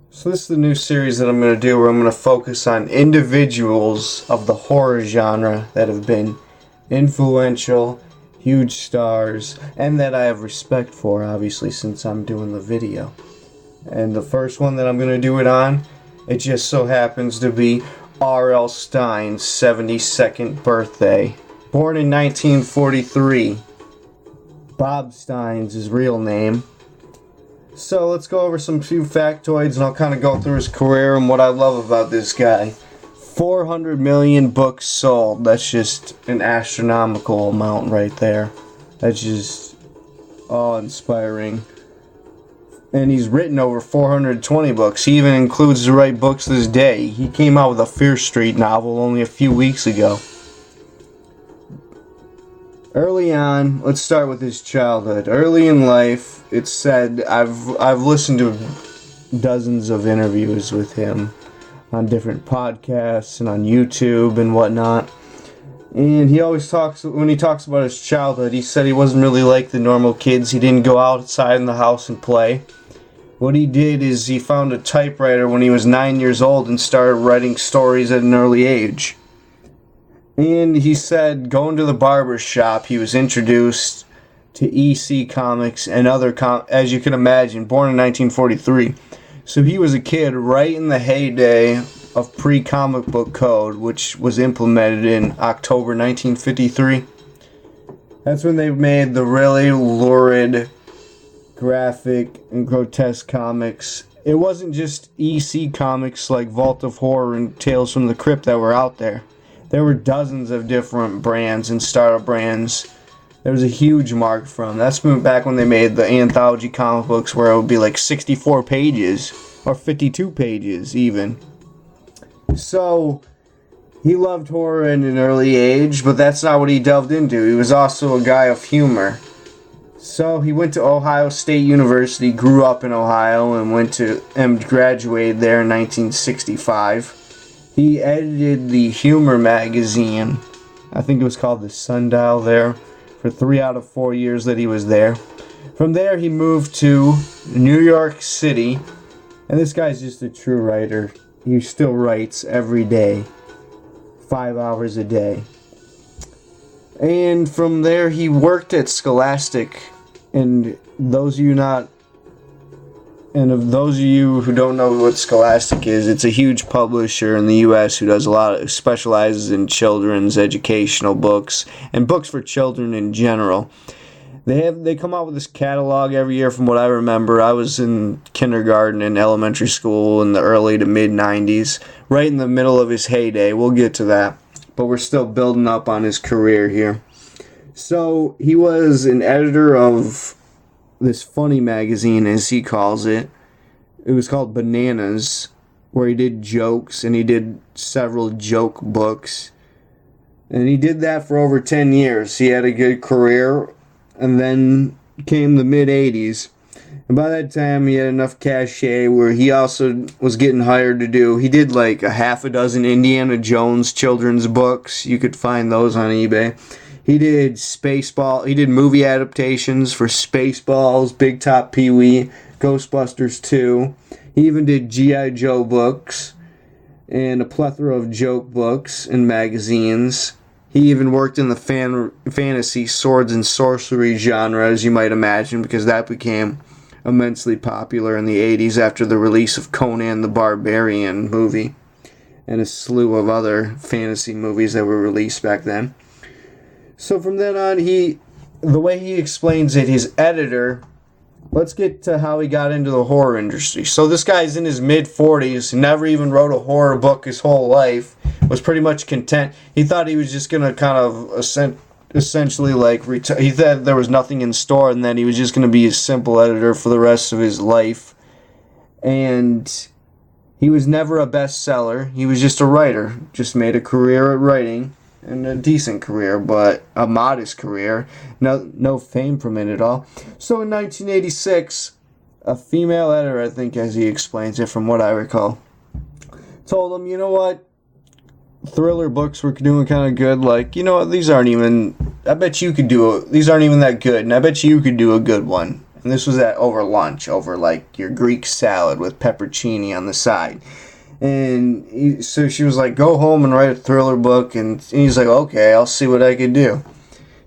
So this is the new series that I'm going to do where I'm going to focus on individuals of the horror genre that have been influential, huge stars, and that I have respect for, obviously, since I'm doing the video. And the first one that I'm going to do it on, it just so happens to be R.L. Stine's 72nd birthday. Born in 1943. Bob Stine's his real name. So let's go over some few factoids and I'll kind of go through his career and what I love about this guy. 400 million books sold. That's just an astronomical amount right there. That's just awe-inspiring. And he's written over 420 books. He even includes to write books this day. He came out with a Fear Street novel only a few weeks ago. Early on, let's start with his childhood. Early in life, it's said, I've listened to dozens of interviews with him on different podcasts and on YouTube and whatnot. And he always talks, when he talks about his childhood, he said he wasn't really like the normal kids. He didn't go outside in the house and play. What he did is he found a typewriter when he was 9 years old and started writing stories at an early age. And he said going to the barber shop, he was introduced to EC Comics and other as you can imagine, born in 1943. So he was a kid right in the heyday of pre-comic book code, which was implemented in October 1953. That's when they made the really lurid, graphic, and grotesque comics. It wasn't just EC Comics like Vault of Horror and Tales from the Crypt that were out there. There were dozens of different brands and startup brands. There was a huge market for them. That's back when they made the anthology comic books where it would be like 64 pages or 52 pages even. So he loved horror at an early age, but that's not what he delved into. He was also a guy of humor. So he went to Ohio State University, grew up in Ohio, and graduated there in 1965. He edited the humor magazine, I think it was called The Sundial there, for 3 out of 4 years that he was there. From there he moved to New York City, and this guy's just a true writer. He still writes every day, 5 hours a day. And from there he worked at Scholastic, and of those of you who don't know what Scholastic is, it's a huge publisher in the U.S. who does specializes in children's educational books and books for children in general. They come out with this catalog every year from what I remember. I was in kindergarten and elementary school in the early to mid 90s, right in the middle of his heyday. We'll get to that, but we're still building up on his career here. So he was an editor of this funny magazine, as he calls it. It was called Bananas, where he did jokes, and he did several joke books. And he did that for over 10 years. He had a good career, and then came the mid-'80s. And by that time, he had enough cachet where he also was getting hired to do, he did like a half a dozen Indiana Jones children's books. You could find those on eBay. He did Spaceball. He did movie adaptations for Spaceballs, Big Top Pee-wee, Ghostbusters 2. He even did G.I. Joe books and a plethora of joke books and magazines. He even worked in the fantasy swords and sorcery genre, as you might imagine, because that became immensely popular in the 80s after the release of Conan the Barbarian movie and a slew of other fantasy movies that were released back then. So from then on, the way he explains it, his editor, let's get to how he got into the horror industry. So this guy's in his mid-40s, never even wrote a horror book his whole life, was pretty much content. He thought he was just going to kind of essentially he thought there was nothing in store, and then he was just going to be a simple editor for the rest of his life. And he was never a bestseller. He was just a writer, just made a career at writing. And a decent career, but a modest career. No fame from it at all. So in 1986, a female editor, I think as he explains it from what I recall, told him, you know what, thriller books were doing kind of good. Like, you know what, these aren't even that good, and I bet you could do a good one. And And this was over lunch, over like your Greek salad with pepperoni on the side. And so she was like, go home and write a thriller book. And he's like, okay, I'll see what I can do.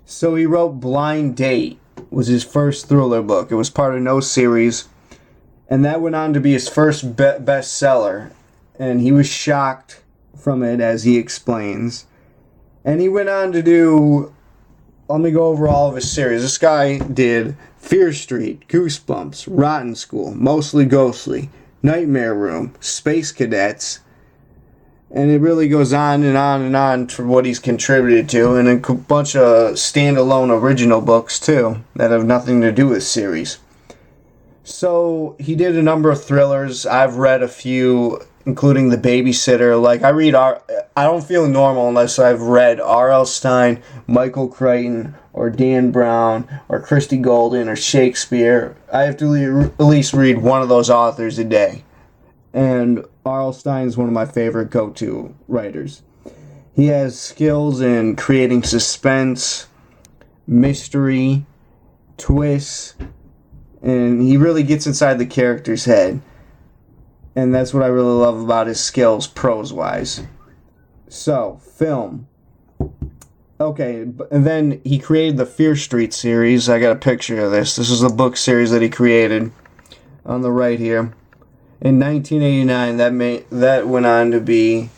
So he wrote Blind Date, was his first thriller book. It was part of No series. And that went on to be his first bestseller. And he was shocked from it, as he explains. And he went on to do, let me go over all of his series. This guy did Fear Street, Goosebumps, Rotten School, Mostly Ghostly, Nightmare Room, Space Cadets, and it really goes on and on and on for what he's contributed to, and a bunch of standalone original books too that have nothing to do with series. So he did a number of thrillers. I've read a few, including The Babysitter. Like, I don't feel normal unless I've read R.L. Stine, Michael Crichton, or Dan Brown, or Christie Golden, or Shakespeare. I have to at least read one of those authors a day. And R.L. Stine is one of my favorite go-to writers. He has skills in creating suspense, mystery, twists, and he really gets inside the character's head. And that's what I really love about his skills, prose-wise. So, film. Okay, and then he created the Fear Street series. I got a picture of this. This is the book series that he created on the right here. In 1989, that went on to be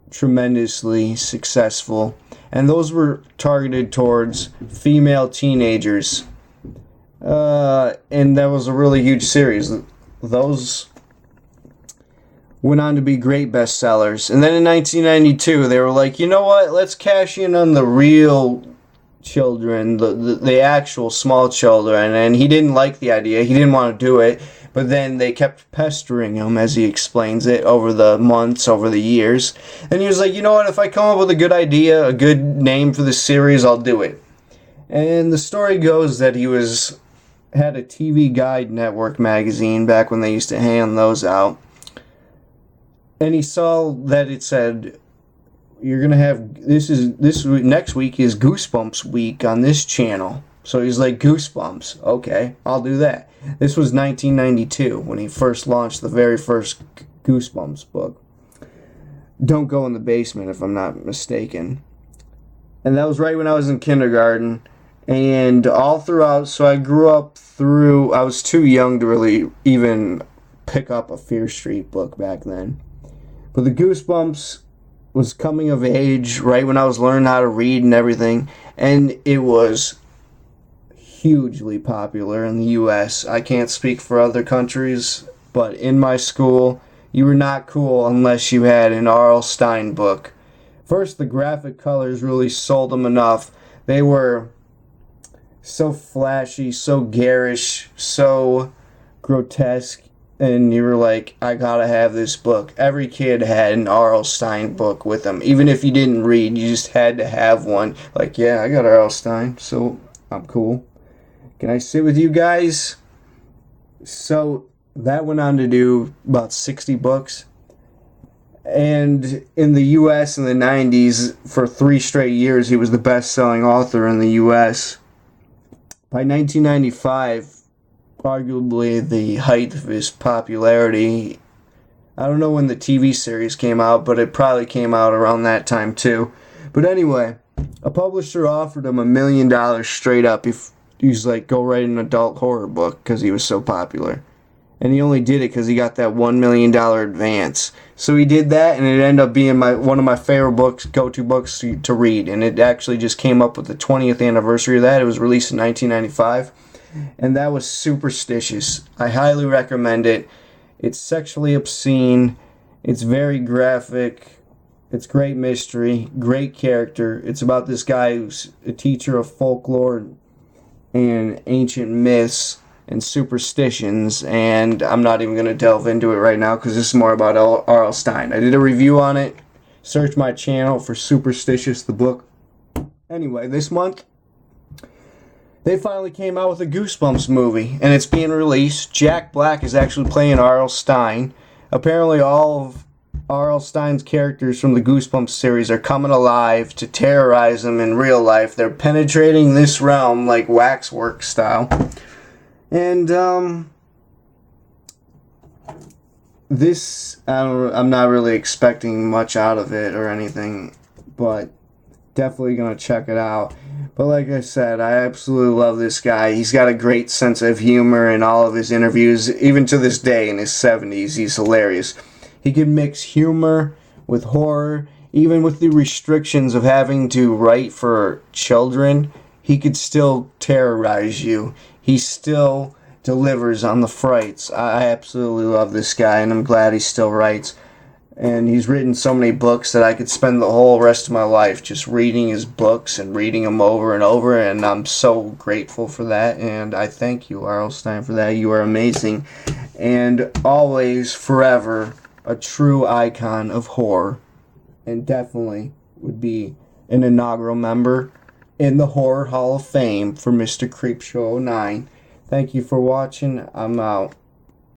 tremendously successful. And those were targeted towards female teenagers. And that was a really huge series. Those went on to be great bestsellers. And then in 1992, they were like, you know what? Let's cash in on the real children, the actual small children. And he didn't like the idea. He didn't want to do it. But then they kept pestering him, as he explains it, over the months, over the years. And he was like, you know what? If I come up with a good idea, a good name for the series, I'll do it. And the story goes that he had a TV Guide Network magazine back when they used to hand those out. And he saw that it said, you're going to have, next week is Goosebumps week on this channel. So he's like, Goosebumps. Okay, I'll do that. This was 1992 when he first launched the very first Goosebumps book. Don't Go in the Basement, if I'm not mistaken. And that was right when I was in kindergarten. And all throughout, so I grew up I was too young to really even pick up a Fear Street book back then. But the Goosebumps was coming of age right when I was learning how to read and everything. And it was hugely popular in the U.S. I can't speak for other countries, but in my school, you were not cool unless you had an R.L. Stine book. First, the graphic colors really sold them enough. They were so flashy, so garish, so grotesque, and you were like, I gotta have this book. Every kid had an R.L. Stine book with them. Even if you didn't read, you just had to have one. Like, yeah, I got R.L. Stine, so I'm cool. Can I sit with you guys? So that went on to do about 60 books. And in the U.S. in the 90s, for 3 straight years, he was the best-selling author in the U.S. By 1995, arguably the height of his popularity, I don't know when the TV series came out, but it probably came out around that time too. But anyway, a publisher offered him $1 million straight up if he's like, go write an adult horror book, because he was so popular. And he only did it because he got that $1 million advance. So he did that, and it ended up being one of my favorite books, go-to books to read. And it actually just came up with the 20th anniversary of that. It was released in 1995. And that was Superstitious. I highly recommend it. It's sexually obscene. It's very graphic. It's great mystery. Great character. It's about this guy who's a teacher of folklore and ancient myths and superstitions, and I'm not even going to delve into it right now because this is more about R.L. Stine. I did a review on it. Search my channel for Superstitious, the book. Anyway, this month, they finally came out with a Goosebumps movie, and it's being released. Jack Black is actually playing R.L. Stine. Apparently all of R.L. Stine's characters from the Goosebumps series are coming alive to terrorize him in real life. They're penetrating this realm like waxwork style. And I'm not really expecting much out of it or anything, but definitely gonna check it out. But like I said, I absolutely love this guy. He's got a great sense of humor in all of his interviews. Even to this day, in his 70s, he's hilarious. He can mix humor with horror. Even with the restrictions of having to write for children, he could still terrorize you. He still delivers on the frights. I absolutely love this guy, and I'm glad he still writes. And he's written so many books that I could spend the whole rest of my life just reading his books and reading them over and over, and I'm so grateful for that, and I thank you, R.L. Stine, for that. You are amazing, and always, forever, a true icon of horror, and definitely would be an inaugural member in the Horror Hall of Fame for Mr. Creepshow 09. Thank you for watching. I'm out.